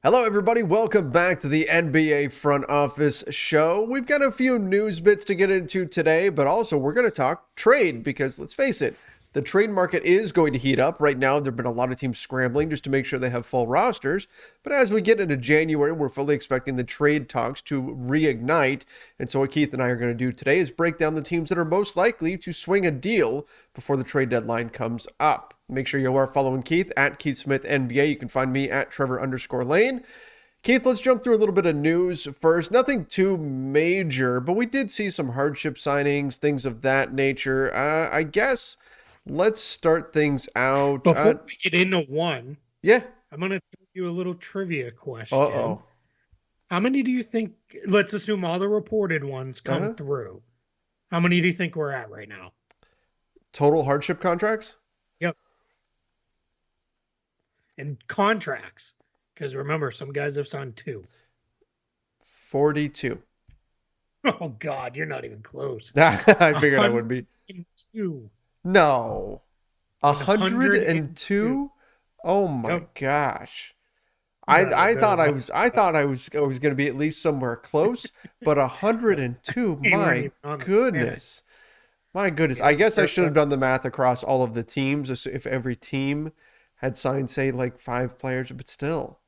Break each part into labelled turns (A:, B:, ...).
A: Hello, everybody. Welcome back to the NBA Front Office Show. We've got a few news bits to get into today, but also we're going to talk trade because let's face it, the trade market is going to heat up. Right now, there have been a lot of teams scrambling just to make sure they have full rosters. But as we get into January, we're fully expecting the trade talks to reignite. And so what Keith and I are going to do today is break down the teams that are most likely to swing a deal before the trade deadline comes up. Make sure you are following Keith at Keith Smith NBA. You can find me at Trevor_Lane. Keith, let's jump through a little bit of news first. Nothing too major, but we did see some hardship signings, things of that nature. I guess let's start things out.
B: Before we get into one,
A: Yeah.
B: I'm going to throw you a little trivia question.
A: Uh-oh.
B: How many do you think, let's assume all the reported ones come through. How many do you think we're at right now?
A: Total hardship contracts?
B: Yep. And contracts, because remember, some guys have signed 2.
A: 42.
B: Oh, God, you're not even close.
A: I figured I would be.
B: 2.
A: No. 102? Oh my
B: Yep.
A: gosh.
B: Yeah,
A: I thought I was going to be at least somewhere close, but 102, my goodness. My goodness. I guess I should have done the math across all of the teams if every team had signed, say, like 5 players, but still.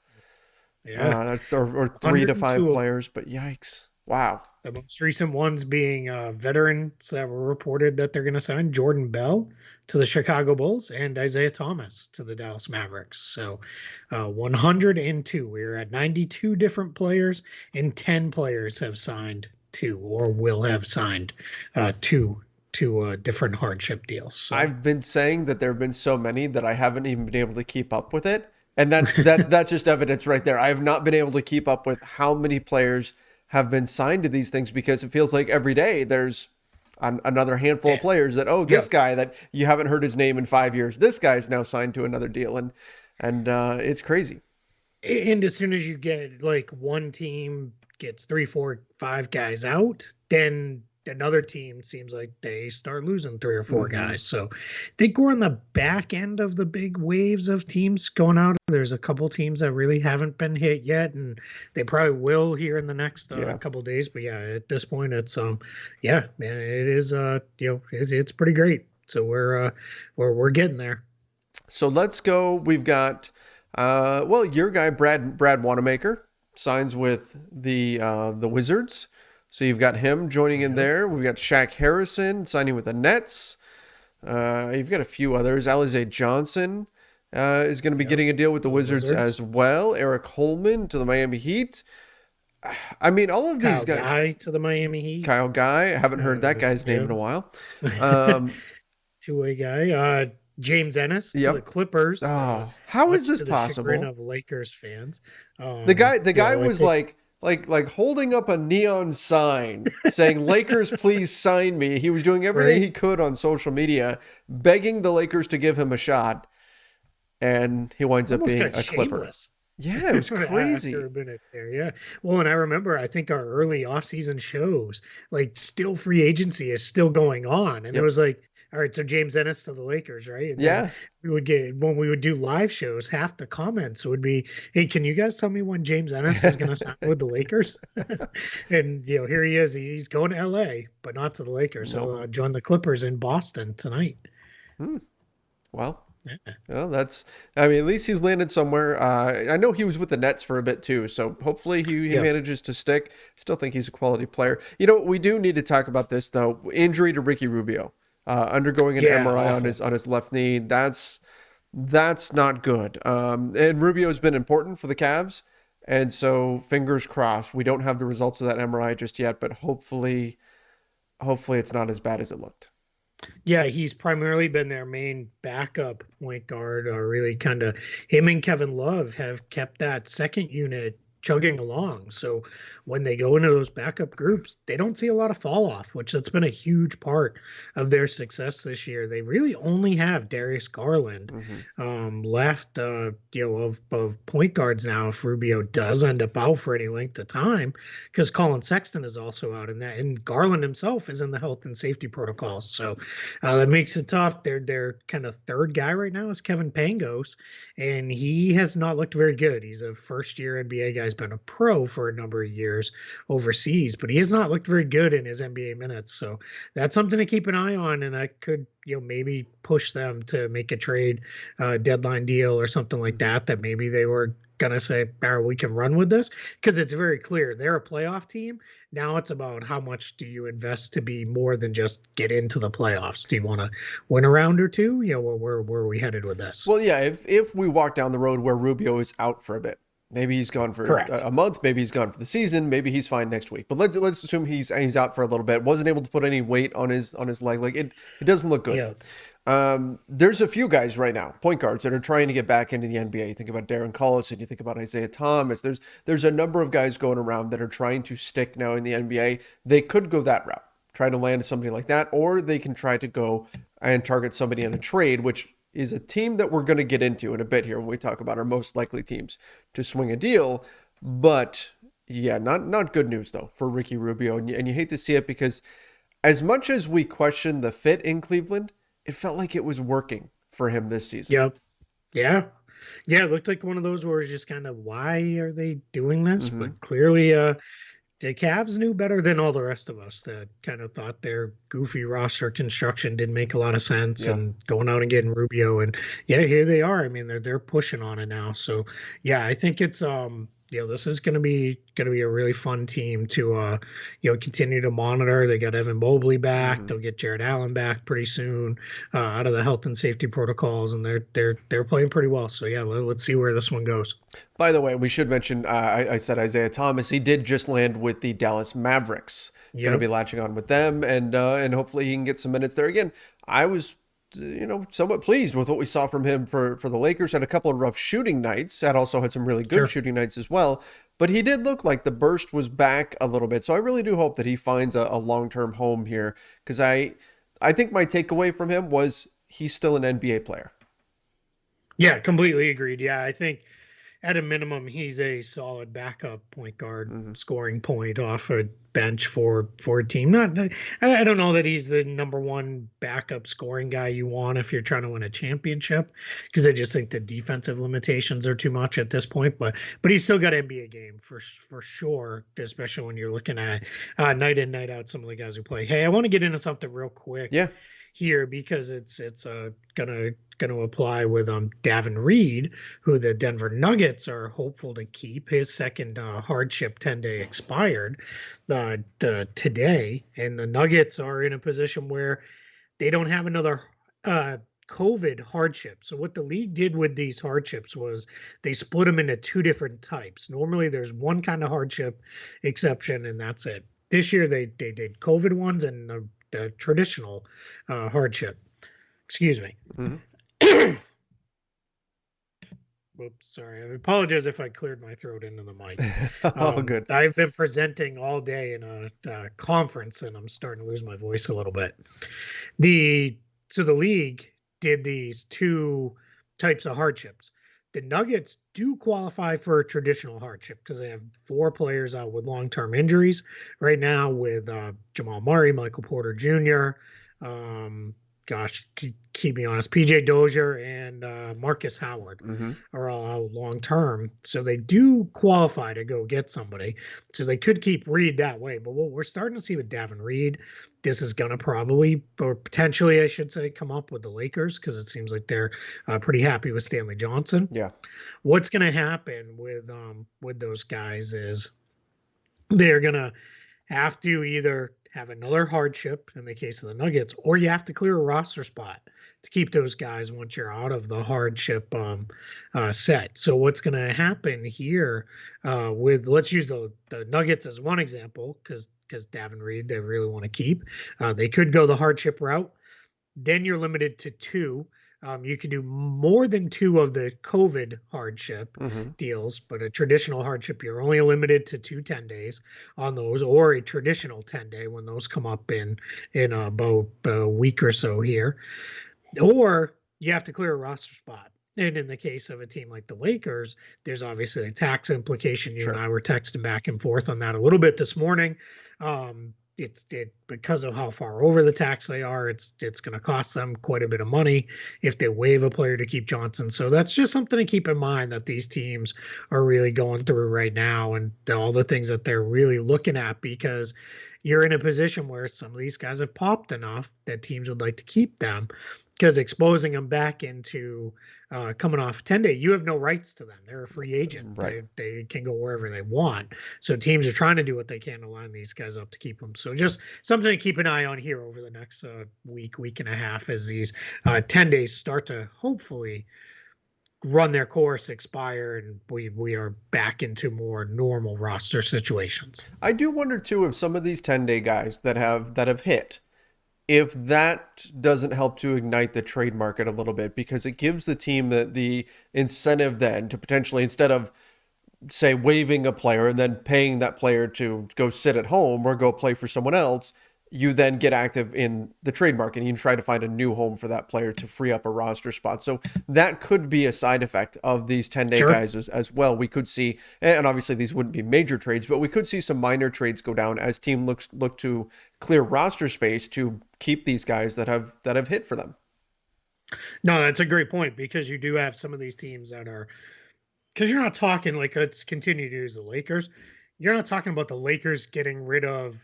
B: Yeah.
A: Or 3 to 5 players, but yikes. Wow.
B: The most recent ones being veterans that were reported that they're going to sign Jordan Bell to the Chicago Bulls and Isaiah Thomas to the Dallas Mavericks. So 102. We're at 92 different players, and 10 players have signed 2 or will have signed 2 different hardship deals. So.
A: I've been saying that there have been so many that I haven't even been able to keep up with it. And that's just evidence right there. I have not been able to keep up with how many players have been signed to these things because it feels like every day there's another handful of players that, this guy that you haven't heard his name in 5 years, this guy's now signed to another deal. And it's crazy.
B: And as soon as you get like one team gets 3, 4, 5 guys out, then another team seems like they start losing 3 or 4 guys. So I think we're on the back end of the big waves of teams going out. There's a couple teams that really haven't been hit yet, and they probably will here in the next couple days. But yeah, at this point, it's man, it is it's pretty great. So we're getting there.
A: So let's go. We've got your guy Brad Wanamaker signs with the Wizards. So you've got him joining in there. We've got Shaq Harrison signing with the Nets. You've got a few others. Alize Johnson is going to be getting a deal with the Wizards as well. Eric Holman to the Miami Heat. I mean, all of these guys.
B: Kyle Guy to the Miami Heat.
A: Kyle Guy. I haven't heard that guy's name in a while.
B: Two-way guy. James Ennis to the Clippers.
A: Oh, how is this possible?
B: Chagrin of Lakers fans.
A: The guy was like holding up a neon sign saying, Lakers, please sign me. He was doing everything he could on social media, begging the Lakers to give him a shot. And he winds up being a Clipper.
B: Shameless.
A: Yeah, it was crazy.
B: After a minute there, yeah. Well, and I remember, I think our early offseason shows, like still free agency is still going on. And it was like, all right, so James Ennis to the Lakers, right? And we would get, when we would do live shows, half the comments would be, hey, can you guys tell me when James Ennis is going to sign with the Lakers? And, here he is. He's going to LA, but not to the Lakers. So join the Clippers in Boston tonight.
A: Well, at least he's landed somewhere. I know he was with the Nets for a bit too, so hopefully he manages to stick. Still think he's a quality player. We do need to talk about this though. Injury to Ricky Rubio. Undergoing an MRI on his left knee. That's not good. And Rubio's been important for the Cavs, and so fingers crossed. We don't have the results of that MRI just yet, but hopefully it's not as bad as it looked.
B: Yeah, he's primarily been their main backup point guard, or really kind of him and Kevin Love have kept that second unit chugging along. So when they go into those backup groups, they don't see a lot of fall off, which that's been a huge part of their success this year. They really only have Darius Garland
A: Hmm.
B: left, of point guards now. If Rubio does end up out for any length of time, because Colin Sexton is also out in that, and Garland himself is in the health and safety protocols. So that makes it tough. Their kind of third guy right now is Kevin Pangos, and he has not looked very good. He's a first year NBA guy. He's been a pro for a number of years overseas, but he has not looked very good in his NBA minutes. So that's something to keep an eye on, and that could maybe push them to make a trade deadline deal or something like
A: Hmm.
B: that maybe they were gonna say, we can run with this, because it's very clear they're a playoff team. Now it's about how much do you invest to be more than just get into the playoffs. Do you want to win a round or two? Where are we headed with this?
A: Well, yeah, if we walk down the road where Rubio is out for a bit, maybe he's gone for
B: Correct.
A: a month, maybe he's gone for the season, maybe he's fine next week. But let's assume he's out for a little bit. Wasn't able to put any weight on his leg. Like it doesn't look good.
B: Yeah.
A: There's a few guys right now, point guards, that are trying to get back into the NBA. You think about Darren Collison, you think about Isaiah Thomas. There's a number of guys going around that are trying to stick now in the NBA. They could go that route, try to land somebody like that, or they can try to go and target somebody in a trade, which is a team that we're going to get into in a bit here when we talk about our most likely teams to swing a deal. But yeah, not good news though for Ricky Rubio, and you hate to see it because as much as we question the fit in Cleveland, it felt like it was working for him this season.
B: Yep. Yeah. Yeah. It looked like one of those where it's just kind of, why are they doing this?
A: Hmm.
B: But clearly, the Cavs knew better than all the rest of us that kind of thought their goofy roster construction didn't make a lot of sense,
A: Yeah.
B: and going out and getting Rubio, and yeah, here they are. I mean, they're pushing on it now. So yeah, I think it's this is gonna be a really fun team to continue to monitor. They got Evan Mobley back.
A: Hmm.
B: They'll get Jared Allen back pretty soon out of the health and safety protocols, and they're playing pretty well. So yeah, let's see where this one goes.
A: By the way, we should mention, I said Isaiah Thomas. He did just land with the Dallas Mavericks. Going to be
B: Yep.
A: latching on with them, and hopefully he can get some minutes there again. I was, somewhat pleased with what we saw from him for the Lakers. Had a couple of rough shooting nights. Had also had some really good
B: Sure.
A: shooting nights as well. But he did look like the burst was back a little bit. So I really do hope that he finds a long-term home here, because I think my takeaway from him was he's still an NBA player.
B: Yeah, completely agreed. Yeah, I think at a minimum, he's a solid backup point guard,
A: Hmm.
B: scoring point off a bench for a team. Not, I don't know that he's the number one backup scoring guy you want if you're trying to win a championship, because I just think the defensive limitations are too much at this point. But he's still got NBA game for sure, especially when you're looking at night in night out some of the guys who play. Hey, I want to get into something real quick
A: Yeah.
B: here because it's gonna apply with Davin Reed, who the Denver Nuggets are hopeful to keep. His second hardship 10-day expired today, and the Nuggets are in a position where they don't have another uh, COVID hardship. So what the league did with these hardships was they split them into two different types. Normally, there's one kind of hardship exception, and that's it. This year, they did COVID ones and the traditional hardship. Excuse me.
A: Hmm.
B: Oops, sorry. I apologize if I cleared my throat into the mic.
A: All good.
B: I've been presenting all day in a conference, and I'm starting to lose my voice a little bit. The league did these two types of hardships. The Nuggets do qualify for a traditional hardship because they have four players out with long-term injuries right now, with Jamal Murray, Michael Porter Jr., um, keep me honest, PJ Dozier and Marcus Howard
A: Hmm.
B: are all out long term. So they do qualify to go get somebody. So they could keep Reed that way. But what we're starting to see with Davin Reed, this is going to probably, or potentially, I should say, come up with the Lakers, because it seems like they're pretty happy with Stanley Johnson.
A: Yeah.
B: What's going to happen with those guys is they're going to have to either have another hardship in the case of the Nuggets, or you have to clear a roster spot to keep those guys once you're out of the hardship set. So what's going to happen here with, let's use the Nuggets as one example, because Davin Reed they really want to keep. They could go the hardship route. Then you're limited to two You can do more than two of the COVID hardship
A: Mm-hmm.
B: deals, but a traditional hardship, you're only limited to 10 days on those, or a traditional 10-day when those come up in about a week or so here, or you have to clear a roster spot. And in the case of a team like the Lakers, there's obviously a tax implication. You and
A: Sure.
B: I were texting back and forth on that a little bit this morning. It because of how far over the tax they are, it's going to cost them quite a bit of money if they waive a player to keep Johnson. So that's just something to keep in mind that these teams are really going through right now, and all the things that they're really looking at, because you're in a position where some of these guys have popped enough that teams would like to keep them, because exposing them back into coming off 10-day, you have no rights to them. They're a free agent.
A: Right.
B: They can go wherever they want. So teams are trying to do what they can to line these guys up to keep them. So just something to keep an eye on here over the next week and a half, as these 10 days start to hopefully run their course, expire, and we are back into more normal roster situations.
A: I do wonder too if some of these 10-day guys that have hit, if that doesn't help to ignite the trade market a little bit, because it gives the team the incentive then to potentially, instead of say waiving a player and then paying that player to go sit at home or go play for someone else, you then get active in the trade market and you try to find a new home for that player to free up a roster spot. So that could be a side effect of these 10-day
B: Sure.
A: guys as well. We could see, and obviously these wouldn't be major trades, but we could see some minor trades go down as team look to clear roster space to keep these guys that have hit for them.
B: No, that's a great point, because you do have some of these teams that are, because you're not talking, like, let's continue to use the Lakers. You're not talking about the Lakers getting rid of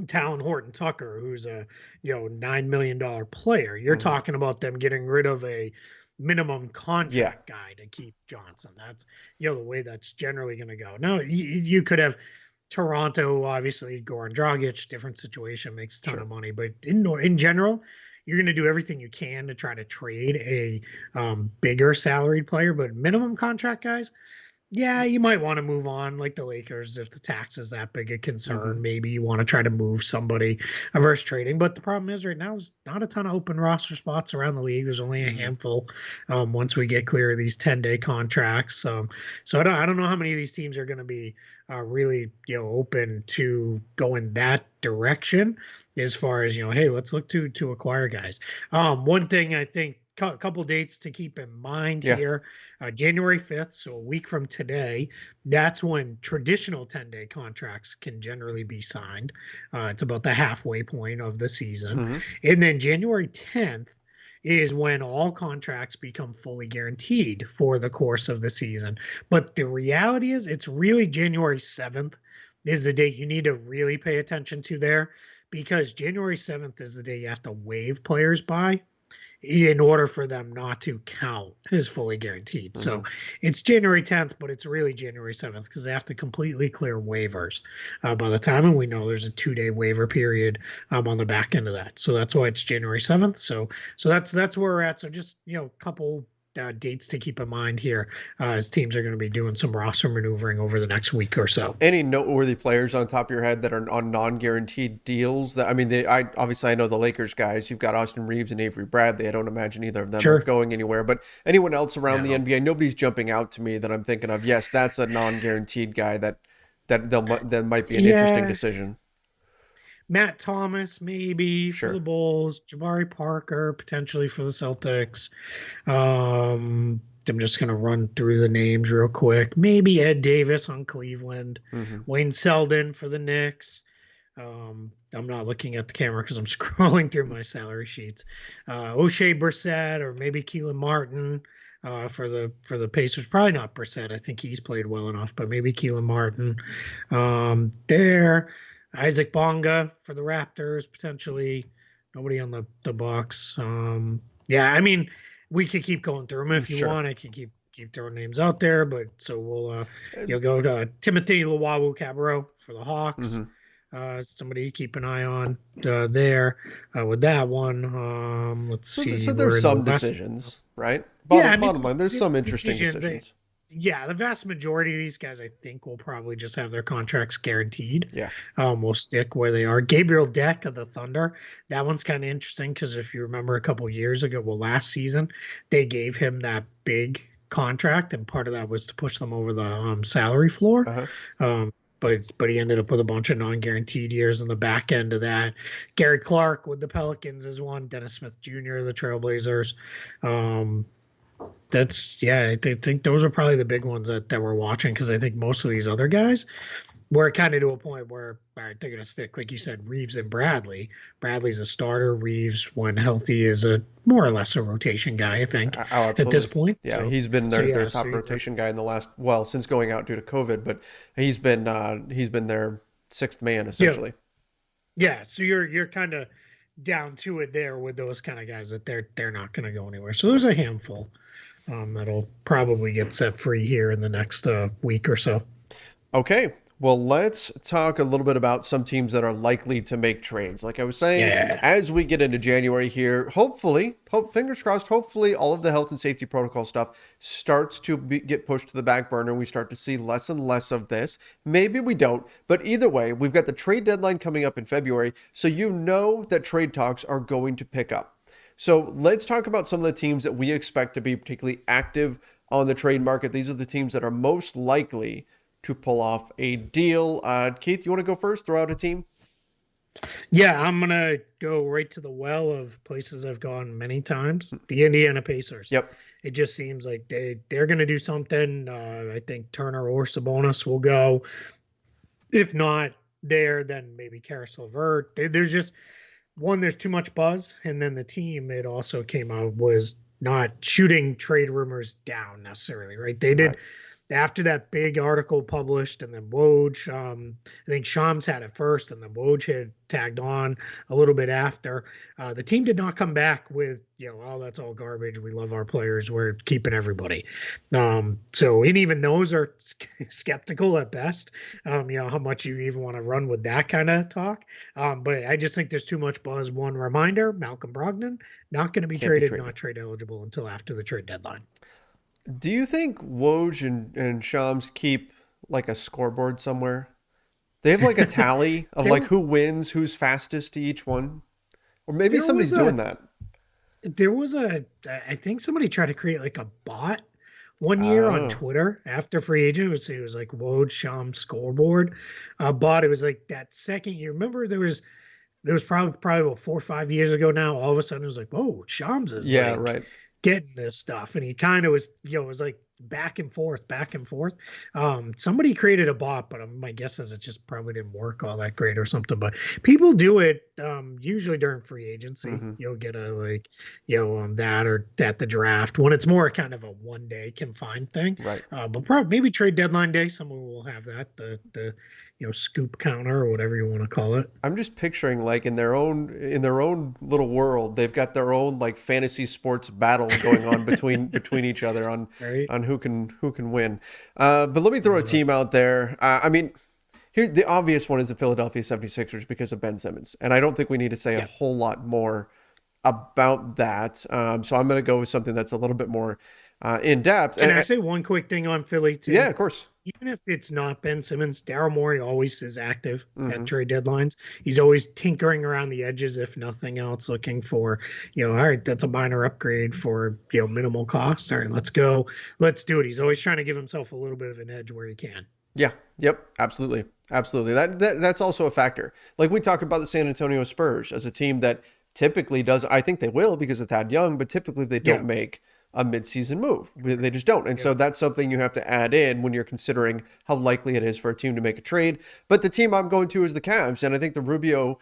B: Talon Horton Tucker, who's a $9 million player. You're
A: Mm-hmm.
B: talking about them getting rid of a minimum
A: Yeah,
B: contract guy to keep Johnson. That's the way that's generally going to go. Now you could have Toronto, obviously Goran Dragic, different situation, makes a ton
A: sure.
B: of money, but in general, you're going to do everything you can to try to trade a bigger salaried player, but minimum contract guys, yeah, you might want to move on, like the Lakers, if the tax is that big a
A: Mm-hmm.
B: concern. Maybe you want to try to move somebody versus trading. But the problem is right now there's not a ton of open roster spots around the league. There's only a
A: Mm-hmm.
B: handful once we get clear of these 10-day contracts. So I don't know how many of these teams are going to be really open to going that direction, as far as hey, let's look to acquire guys. One thing I think, a couple dates to keep in mind
A: Yeah.
B: here. January 5th, so a week from today, that's when traditional 10-day contracts can generally be signed. It's about the halfway point of the season.
A: Mm-hmm.
B: And then January 10th is when all contracts become fully guaranteed for the course of the season. But the reality is, it's really January 7th is the date you need to really pay attention to there, because January 7th is the day you have to waive players by in order for them not to count as fully guaranteed.
A: Mm-hmm.
B: So it's January 10th, but it's really January 7th, because they have to completely clear waivers by the time. And we know there's a 2-day waiver period on the back end of that. So that's why it's January 7th. So that's where we're at. So just, a couple dates to keep in mind here, as teams are going to be doing some roster maneuvering over the next week or so.
A: Any noteworthy players on top of your head that are on non-guaranteed deals? That, I mean, I obviously I know the Lakers guys. You've got Austin Reeves and Avery Bradley. I don't imagine either of them are
B: Sure.
A: going anywhere. But anyone else around the
B: No.
A: NBA? Nobody's jumping out to me that I'm thinking of. Yes, that's a non-guaranteed guy that might be an interesting
B: Yeah.
A: decision.
B: Matt Thomas, maybe for the
A: Sure.
B: Bulls. Jabari Parker, potentially for the Celtics. I'm just going to run through the names real quick. Maybe Ed Davis on Cleveland.
A: Mm-hmm.
B: Wayne Selden for the Knicks. I'm not looking at the camera because I'm scrolling through my salary sheets. O'Shea Brissett, or maybe Keelan Martin for the Pacers. Probably not Brissett. I think he's played well enough, but maybe Keelan Martin. There. Isaac Bonga for the Raptors, potentially. Nobody on the Bucks. Yeah, I mean, we could keep going through them if you
A: Sure.
B: want. I can keep throwing names out there, but so we'll
A: Uh,
B: go to Timothy Luwawu Cabarro for the Hawks.
A: Mm-hmm.
B: Somebody to keep an eye on there with that one. Let's
A: So
B: see,
A: so
B: we're
A: there's
B: in the
A: some
B: West.
A: decisions, right?
B: Yeah, I mean,
A: Bottom line, there's
B: there's
A: some interesting
B: decisions.
A: decisions.
B: Yeah, the vast majority of these guys, I think, will probably just have their contracts guaranteed.
A: Yeah.
B: Will stick where they are. Gabriel Deck of the Thunder, that one's kind of interesting because if you remember a couple years ago, well, last season, they gave him that big contract, and part of that was to push them over the salary floor.
A: Uh-huh.
B: Um, but he ended up with a bunch of non-guaranteed years on the back end of that. Gary Clark with the Pelicans is one. Dennis Smith Jr. of the Trailblazers. Um, that's yeah, I think those are probably the big ones that we're watching because I think most of these other guys we're kind of to a point where all right, they're going to stick, like you said, Reeves and Bradley. Bradley's a starter. Reeves, when healthy, is a more or less a rotation guy, I think,
A: Oh,
B: at this
A: absolutely.
B: point.
A: Yeah,
B: So,
A: he's been
B: so
A: their
B: yeah, so
A: top rotation guy in the last, well, since going out due to COVID, but he's been their sixth man
B: yeah,
A: essentially.
B: yeah. So you're kind of down to it there with those kind of guys that they're not going to go anywhere. So there's a handful that'll probably get set free here in the next week or so.
A: Okay. Well, let's talk a little bit about some teams that are likely to make trades. Like I was saying,
B: Yeah.
A: as we get into January here, hopefully, fingers crossed, hopefully all of the health and safety protocol stuff starts to get pushed to the back burner and we start to see less and less of this. Maybe we don't, but either way, we've got the trade deadline coming up in February, so you know that trade talks are going to pick up. So let's talk about some of the teams that we expect to be particularly active on the trade market. These are the teams that are most likely to pull off a deal. Keith, you want to go first? Throw out a team?
B: Yeah, I'm gonna go right to the well of places I've gone many times. The Indiana Pacers.
A: Yep.
B: It just seems like they're gonna do something. I think Turner or Sabonis will go. If not there, then maybe Karis LeVert. There's just one. There's too much buzz, and then the team. It also came out was not shooting trade rumors down necessarily. Right? They
A: Right.
B: did after that big article published, and then Woj, I think Shams had it first, and then Woj had tagged on a little bit after. The team did not come back with, oh, that's all garbage. We love our players. We're keeping everybody. So, and even those are skeptical at best. How much you even want to run with that kind of talk. But I just think there's too much buzz. One reminder: Malcolm Brogdon not going to be
A: Can't be
B: traded,
A: traded.
B: not trade eligible until after the trade deadline.
A: Do you think Woj and Shams keep like a scoreboard somewhere? They have like a tally of
B: There,
A: like who wins, who's fastest to each one? Or maybe
B: there
A: somebody's
B: was
A: doing
B: a
A: that.
B: There was I think somebody tried to create like a bot one year on
A: Oh,
B: Twitter after free agent. It was like Woj Sham scoreboard bot. It was like that second year. Remember there was probably about 4 or 5 years ago now. All of a sudden it was like, whoa, Shams is
A: yeah,
B: like
A: right.
B: getting this stuff. And he kind of was, it was like back and forth, back and forth. Somebody created a bot, but my guess is it just probably didn't work all that great or something. But people do it usually during free agency.
A: Hmm.
B: You'll get a like, that or at the draft when it's more kind of a 1 day confined thing.
A: Right.
B: But probably maybe trade deadline day, someone will have that the scoop counter or whatever you want to call it.
A: I'm just picturing like in their own little world, they've got their own like fantasy sports battle going on between each other
B: Right.
A: on who can win. But let me throw a team out there. I mean, here the obvious one is the Philadelphia 76ers because of Ben Simmons, and I don't think we need to say a
B: Yeah.
A: whole lot more about that. So I'm going to go with something that's a little bit more in depth.
B: Can I say one quick thing on Philly
A: Yeah,
B: too?
A: of course.
B: Even if it's not Ben Simmons, Daryl Morey always is active at
A: Hmm.
B: trade deadlines. He's always tinkering around the edges, if nothing else, looking for, all right, that's a minor upgrade for, minimal cost. All right, let's go. Let's do it. He's always trying to give himself a little bit of an edge where he can.
A: Yeah. Yep. Absolutely. Absolutely. That's also a factor. Like we talk about the San Antonio Spurs as a team that typically does. I think they will because of Thad Young, but typically they
B: Yeah.
A: don't make a midseason move. They just don't. And so
B: Yeah.
A: that's something you have to add in when you're considering how likely it is for a team to make a trade. But the team I'm going to is the Cavs. And I think the Rubio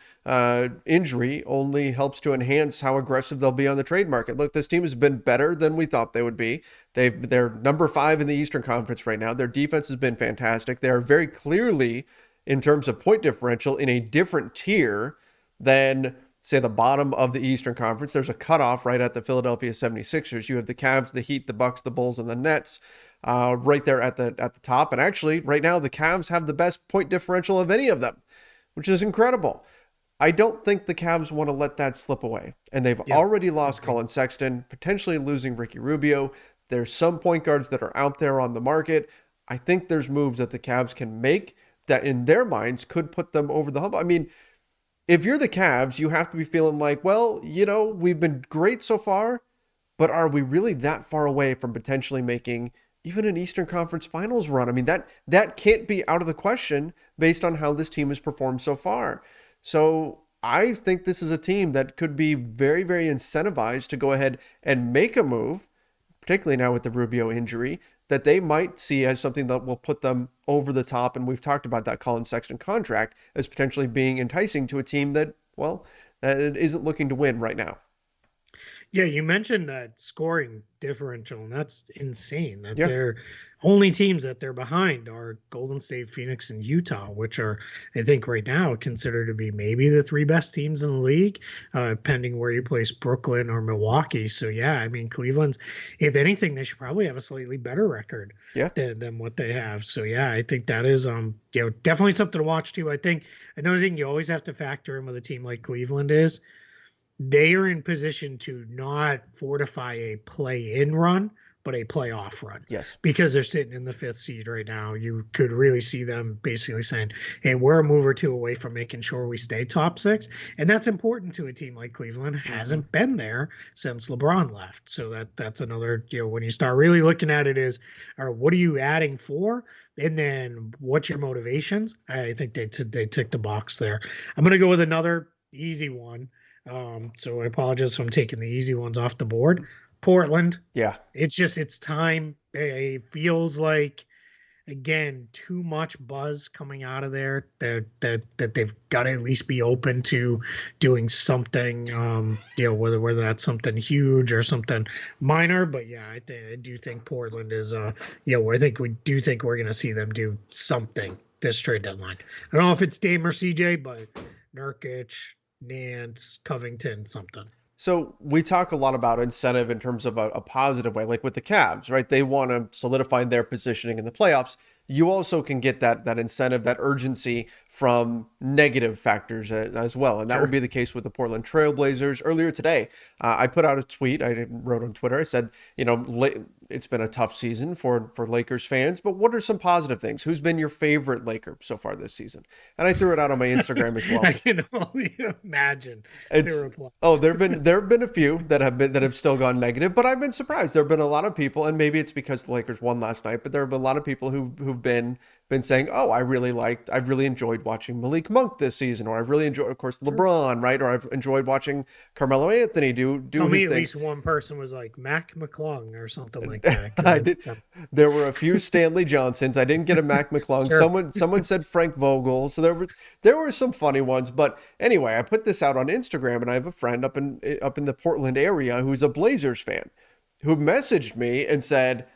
A: injury only helps to enhance how aggressive they'll be on the trade market. Look, this team has been better than we thought they would be. They're number 5 in the Eastern Conference right now. Their defense has been fantastic. They are very clearly, in terms of point differential, in a different tier than say the bottom of the Eastern Conference. There's a cutoff right at the Philadelphia 76ers. You have the Cavs, the Heat, the Bucks, the Bulls, and the Nets right there at the top. And actually, right now, the Cavs have the best point differential of any of them, which is incredible. I don't think the Cavs want to let that slip away. And they've
B: Yeah.
A: already lost
B: Okay.
A: Colin Sexton, potentially losing Ricky Rubio. There's some point guards that are out there on the market. I think there's moves that the Cavs can make that in their minds could put them over the hump. I mean, if you're the Cavs, you have to be feeling like, well, we've been great so far, but are we really that far away from potentially making even an Eastern Conference Finals run? I mean, that can't be out of the question based on how this team has performed so far. So I think this is a team that could be very, very incentivized to go ahead and make a move, particularly now with the Rubio injury, that they might see as something that will put them over the top. And we've talked about that Colin Sexton contract as potentially being enticing to a team that, well, that isn't looking to win right now.
B: Yeah, you mentioned that scoring differential, and that's insane. That
A: Yeah.
B: they're only teams that they're behind are Golden State, Phoenix, and Utah, which are, I think, right now considered to be maybe the three best teams in the league, pending where you place Brooklyn or Milwaukee. So yeah, I mean, Cleveland's, if anything, they should probably have a slightly better record
A: Yeah.
B: than what they have. So yeah, I think that is definitely something to watch too. I think another thing you always have to factor in with a team like Cleveland is they are in position to not fortify a play-in run, but a playoff run.
A: Yes.
B: Because they're sitting in the fifth seed right now. You could really see them basically saying, hey, we're a move or two away from making sure we stay top six. And that's important to a team like Cleveland. Hasn't been there since LeBron left. So that's another, when you start really looking at it is, or what are you adding for? And then what's your motivations? I think they tick the box there. I'm going to go with another easy one. So I apologize if I'm taking the easy ones off the board. Portland.
A: Yeah.
B: It's time. It feels like, again, too much buzz coming out of there that they've got to at least be open to doing something, whether that's something huge or something minor. But yeah, I do think Portland is, I think we do think we're going to see them do something this trade deadline. I don't know if it's Dame or CJ, but Nurkic, Nance, Covington, something.
A: So we talk a lot about incentive in terms of a positive way, like with the Cavs, right? They want to solidify their positioning in the playoffs. You also can get that incentive, that urgency from negative factors as well. And that would be the case with the Portland Trail Blazers. Earlier today, I put out a tweet. I wrote on Twitter. I said, it's been a tough season for Lakers fans, but what are some positive things? Who's been your favorite Laker so far this season? And I threw it out on my Instagram as well.
B: I can only imagine
A: their replies. Oh, there have been a few that have still gone negative, but I've been surprised. There have been a lot of people, and maybe it's because the Lakers won last night, but there have been a lot of people who've been saying, oh, I've really enjoyed watching Malik Monk this season, or I've really enjoyed, of course, LeBron, right? Or I've enjoyed watching Carmelo Anthony do
B: Tell
A: his
B: me
A: thing.
B: At least one person was like Mac McClung or something like that.
A: I did. There were a few Stanley Johnsons. I didn't get a Mac McClung. Sure. Someone said Frank Vogel. So there were some funny ones. But anyway, I put this out on Instagram, and I have a friend up in the Portland area who's a Blazers fan, who messaged me and said,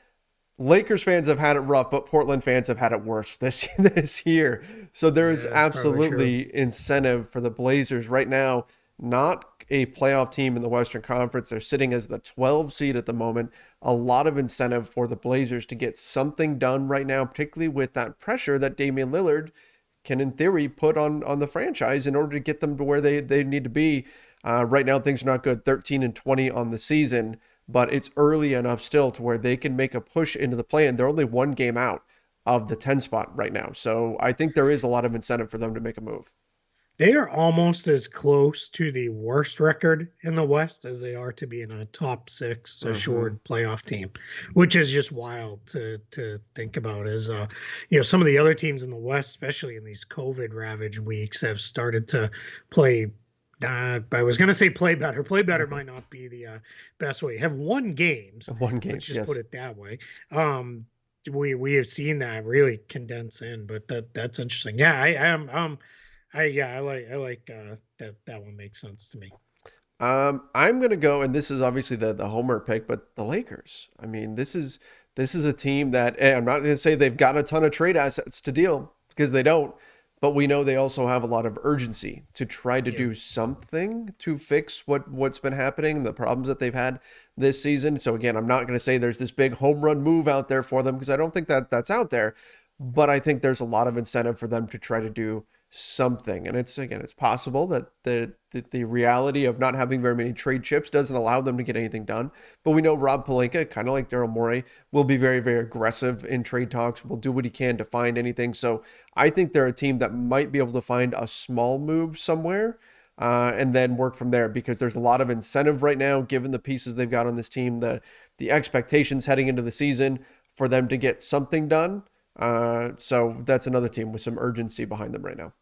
A: Lakers fans have had it rough, but Portland fans have had it worse this year. So there is absolutely incentive for the Blazers right now. Not a playoff team in the Western Conference. They're sitting as the 12 seed at the moment. A lot of incentive for the Blazers to get something done right now, particularly with that pressure that Damian Lillard can, in theory, put on the franchise in order to get them to where they need to be. Right now, things are not good. 13-20 on the season. But it's early enough still to where they can make a push into the play, and they're only one game out of the 10 spot right now. So I think there is a lot of incentive for them to make a move.
B: They are almost as close to the worst record in the West as they are to being a top six assured playoff team, which is just wild to think about. As some of the other teams in the West, especially in these COVID ravaged weeks, have started to play. I was going to say play better. Play better might not be the best way. Have won games. Let's just put it that way. We have seen that really condense in, but that's interesting. Yeah, I like that one makes sense to me.
A: I'm going to go, and this is obviously the homer pick, but the Lakers. I mean, this is a team that, I'm not going to say they've got a ton of trade assets to deal, because they don't. But we know they also have a lot of urgency to try to do something to fix what's been happening, the problems that they've had this season. So again, I'm not going to say there's this big home run move out there for them, because I don't think that's out there. But I think there's a lot of incentive for them to try to do something. And it's possible that the reality of not having very many trade chips doesn't allow them to get anything done. But we know Rob Pelinka, kind of like Daryl Morey, will be very, very aggressive in trade talks, will do what he can to find anything. So I think they're a team that might be able to find a small move somewhere, and then work from there, because there's a lot of incentive right now, given the pieces they've got on this team, the expectations heading into the season for them to get something done. So that's another team with some urgency behind them right now.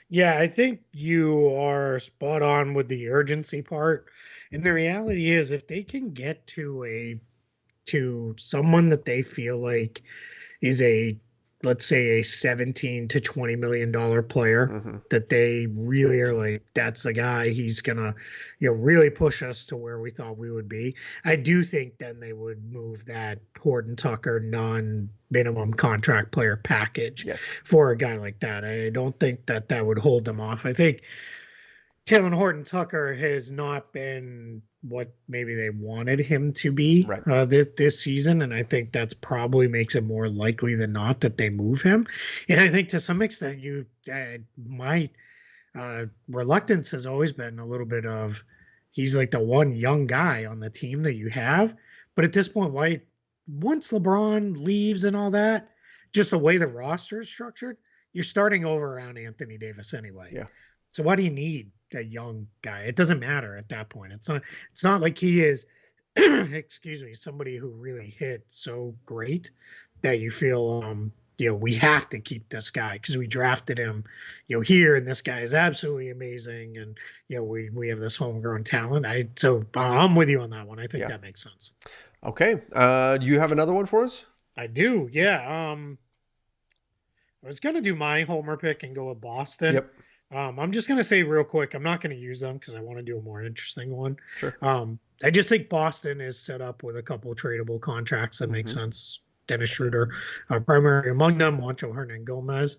B: Yeah, I think you are spot on with the urgency part. And the reality is if they can get to someone that they feel like is a, let's say, a 17 to 20 million dollar player,
A: Mm-hmm.
B: that they really are like, that's the guy, he's gonna, really push us to where we thought we would be. I do think then they would move that Horton Tucker non-minimum contract player package
A: Yes.
B: for a guy like that. I don't think that that would hold them off. I think Taylor Horton Tucker has not been what maybe they wanted him to be
A: Right.
B: this season, and I think that's probably makes it more likely than not that they move him. And I think to some extent, my reluctance has always been a little bit of he's like the one young guy on the team that you have, but at this point, why once LeBron leaves and all that, just the way the roster is structured, you're starting over around Anthony Davis anyway.
A: Yeah.
B: So why do you need a young guy? It doesn't matter at that point. It's not like he is excuse me, somebody who really hit so great that you feel we have to keep this guy because we drafted him, here, and this guy is absolutely amazing, and we have this homegrown talent. I'm with you on that one. I think
A: Yeah.
B: that makes sense.
A: Okay. You have another one for us?
B: I do, yeah. I was gonna do my homer pick and go with Boston.
A: Yep.
B: I'm just gonna say real quick, I'm not gonna use them because I want to do a more interesting one.
A: Sure.
B: I just think Boston is set up with a couple of tradable contracts that make
A: Mm-hmm.
B: sense. Dennis Schroeder, primary among them, Juancho Hernan Gomez.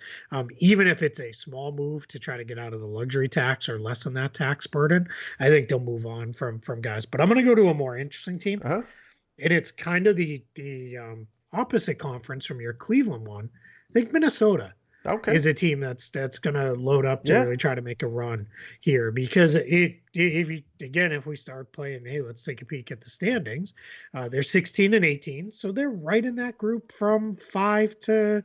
B: Even if it's a small move to try to get out of the luxury tax or lessen that tax burden, I think they'll move on from guys. But I'm going to go to a more interesting team,
A: Uh-huh.
B: and it's kind of the opposite conference from your Cleveland one. I think Minnesota
A: Okay.
B: is a team that's going to load up to
A: Yeah.
B: really try to make a run here because if we start playing, hey, let's take a peek at the standings. They're 16 and 18, so they're right in that group from 5 to,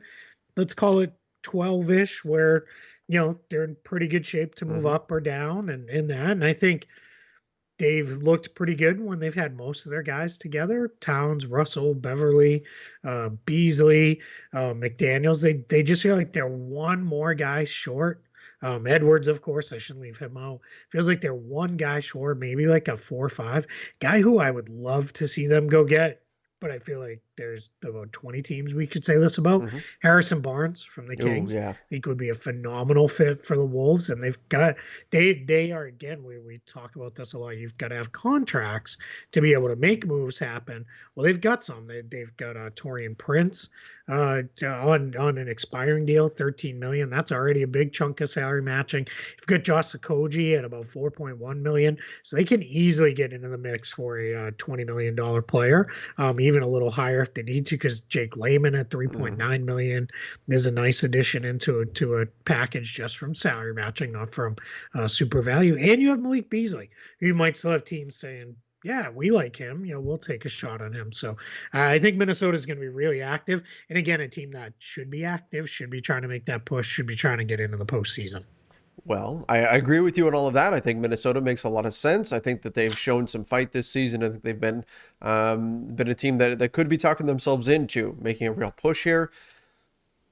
B: let's call it 12ish, where they're in pretty good shape to move
A: Mm-hmm.
B: up or down, and in that. And I think they've looked pretty good when they've had most of their guys together. Towns, Russell, Beverly, Beasley, McDaniels. They just feel like they're one more guy short. Edwards, of course, I shouldn't leave him out. Feels like they're one guy short, maybe like a 4 or 5 guy who I would love to see them go get. But I feel like there's about 20 teams we could say this about.
A: Mm-hmm.
B: Harrison Barnes from the
A: Oh,
B: Kings.
A: yeah.
B: I think would be a phenomenal fit for the Wolves, and they are, again, we talk about this a lot. You've got to have contracts to be able to make moves happen. Well, they've got some. They've got Torian Prince on an expiring deal, 13 million. That's already a big chunk of salary matching. You've got Josh Okogie at about 4.1 million, so they can easily get into the mix for a $20 million player, even a little higher if they need to, because Jake Layman at 3.9 million is a nice addition to a package just from salary matching, not from super value. And you have Malik Beasley. You might still have teams saying, yeah, we like him. We'll take a shot on him. So I think Minnesota is going to be really active. And again, a team that should be active, should be trying to make that push, should be trying to get into the postseason.
A: Well, I agree with you on all of that. I think Minnesota makes a lot of sense. I think that they've shown some fight this season. I think they've been a team that could be talking themselves into making a real push here.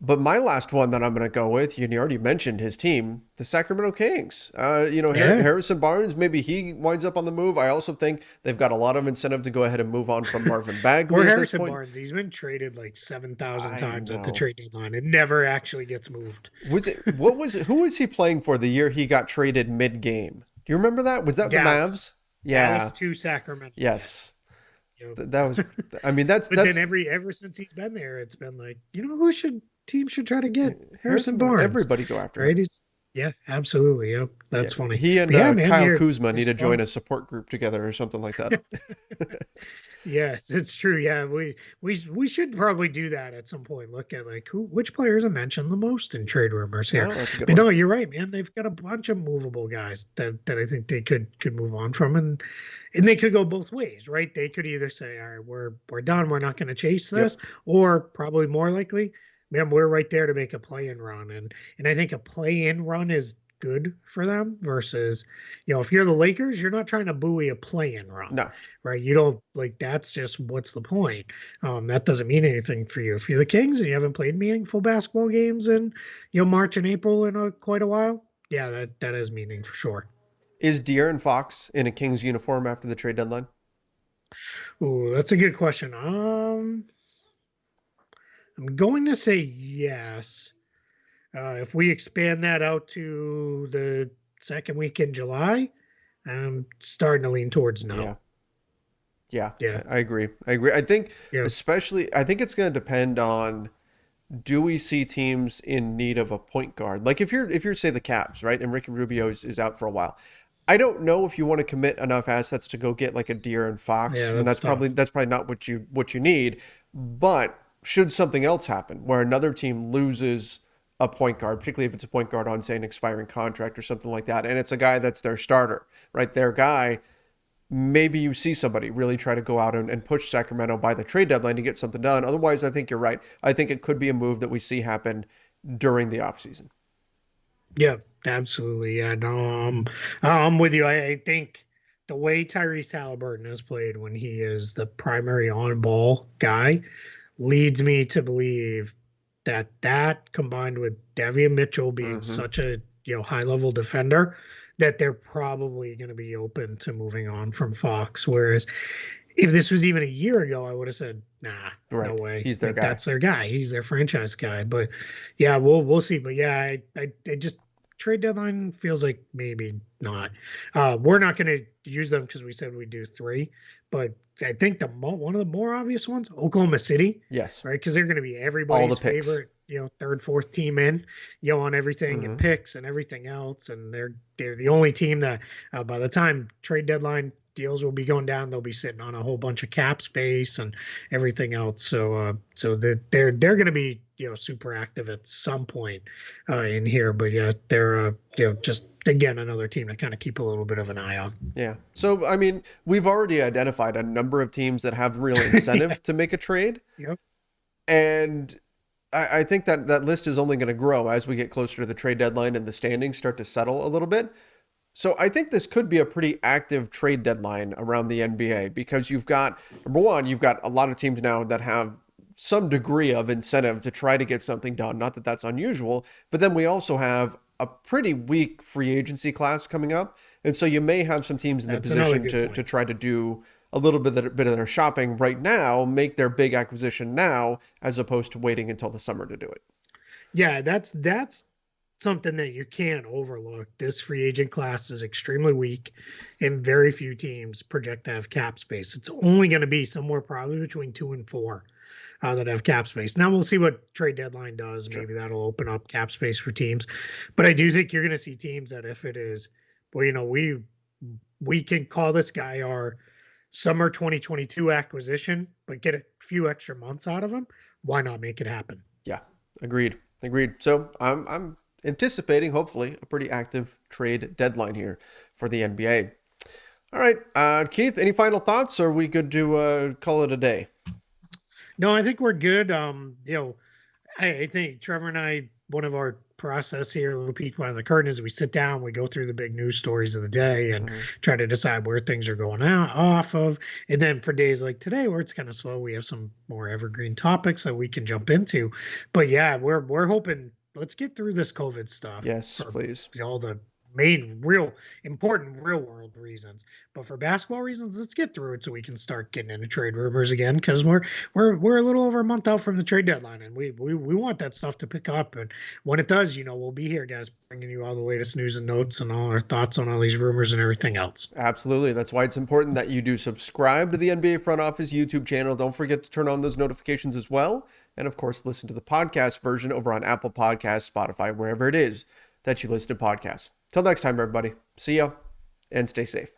A: But my last one that I'm going to go with, you already mentioned his team, the Sacramento Kings. Harrison Barnes, maybe he winds up on the move. I also think they've got a lot of incentive to go ahead and move on from Marvin Bagley
B: Or
A: at this
B: Harrison
A: point.
B: Barnes, he's been traded like 7,000
A: I
B: times at the
A: know.
B: trade deadline. It never actually gets moved.
A: Who was he playing for the year he got traded mid-game? Do you remember that? Was that
B: Dallas.
A: the Mavs? Yeah.
B: Dallas to Sacramento.
A: Yes.
B: Yep.
A: That was, I mean, that's,
B: But then ever since he's been there, it's been like, team should try to get Harrison Barnes.
A: Everybody go after
B: Right?
A: him.
B: Yeah, absolutely. Yep. That's funny.
A: He and
B: But yeah, man,
A: Kyle Kuzma need to
B: it's
A: join
B: fun.
A: a support group together or something like that.
B: Yeah, it's true. Yeah, we should probably do that at some point. Look at like which players are mentioned the most in trade rumors here.
A: No, that's a good
B: But
A: one.
B: no, you're right, man. They've got a bunch of movable guys that I think they could move on from, and they could go both ways, right? They could either say, all right, we're done, we're not going to chase this,
A: Yep.
B: or probably more likely, man, we're right there to make a play-in run, and I think a play-in run is good for them versus, if you're the Lakers, you're not trying to buoy a play-in run,
A: No.
B: right? You don't like that's just what's the point? That doesn't mean anything for you. If you're the Kings and you haven't played meaningful basketball games in March and April in quite a while, yeah, that has meaning for sure.
A: Is De'Aaron Fox in a Kings uniform after the trade deadline?
B: Ooh, that's a good question. I'm going to say yes. If we expand that out to the second week in July, I'm starting to lean towards no.
A: Yeah. Yeah,
B: Yeah,
A: I agree. I agree. I think
B: yeah,
A: especially I think it's going to depend on, do we see teams in need of a point guard? Like if you're say the Caps, right? And Ricky Rubio is out for a while. I don't know if you want to commit enough assets to go get like a De'Aaron Fox
B: yeah.
A: when
B: That's tough.
A: that's probably not what you need. But should something else happen where another team loses a point guard, particularly if it's a point guard on, say, an expiring contract or something like that, and it's a guy that's their starter, right? Their guy, maybe you see somebody really try to go out and push Sacramento by the trade deadline to get something done. Otherwise, I think you're right. I think it could be a move that we see happen during the offseason.
B: Yeah, absolutely. Yeah, no, I'm with you. I think the way Tyrese Halliburton has played when he is the primary on-ball guy leads me to believe that combined with Davion Mitchell being
A: Mm-hmm.
B: such a high-level defender, that they're probably going to be open to moving on from Fox. Whereas if this was even a year ago, I would have said, nah, no
A: Right.
B: way.
A: He's their
B: Like
A: guy.
B: that's their guy. He's their franchise guy. But yeah, we'll see. But yeah, I just trade deadline feels like maybe not. We're not going to use them because we said we do three. But I think one of the more obvious ones, Oklahoma City,
A: Yes.
B: right? Because they're going to be
A: All the
B: everybody's
A: picks.
B: favorite, third, fourth team in, on everything and
A: Mm-hmm.
B: picks and everything else. And they're the only team that by the time trade deadline deals will be going down, they'll be sitting on a whole bunch of cap space and everything else. So they're going to be super active at some point in here. But yeah, they're just again another team to kind of keep a little bit of an eye on.
A: Yeah. So, I mean, we've already identified a number of teams that have real
B: Yeah.
A: incentive to make a trade.
B: Yep.
A: And I think that that list is only going to grow as we get closer to the trade deadline and the standings start to settle a little bit. So I think this could be a pretty active trade deadline around the NBA because you've got, number one, you've got a lot of teams now that have some degree of incentive to try to get something done. Not that that's unusual, but then we also have a pretty weak free agency class coming up. And so you may have some teams in the
B: That's another
A: position
B: good
A: to
B: point.
A: try to do a little bit of their shopping right now, make their big acquisition now, as opposed to waiting until the summer to do it.
B: Yeah, that's something that you can't overlook. This free agent class is extremely weak, and very few teams project to have cap space. It's only going to be somewhere probably between 2 and 4 that have cap space. Now we'll see what trade deadline does.
A: Sure.
B: Maybe that'll open up cap space for teams, but I do think you're going to see teams that if it is, well, we can call this guy our summer 2022 acquisition, but get a few extra months out of him. Why not make it happen?
A: Yeah, agreed. Agreed. So I'm anticipating, hopefully, a pretty active trade deadline here for the NBA. All right, Keith, any final thoughts? Or are we good to call it a day?
B: No, I think we're good. I think Trevor and I, one of our process here, a little peek behind the curtain, is we sit down, we go through the big news stories of the day and
A: Mhm.
B: try to decide where things are going out off of. And then for days like today, where it's kind of slow, we have some more evergreen topics that we can jump into. But yeah, we're hoping let's get through this COVID stuff
A: Yes,
B: for
A: please.
B: all the main real important real world reasons, but for basketball reasons, let's get through it so we can start getting into trade rumors again, because we're a little over a month out from the trade deadline, and we want that stuff to pick up. And when it does, we'll be here, guys, bringing you all the latest news and notes and all our thoughts on all these rumors and everything else.
A: Absolutely. That's why it's important that you do subscribe to the NBA Front Office YouTube channel. Don't forget to turn on those notifications as well. And of course, listen to the podcast version over on Apple Podcasts, Spotify, wherever it is that you listen to podcasts. Till next time, everybody. See ya and stay safe.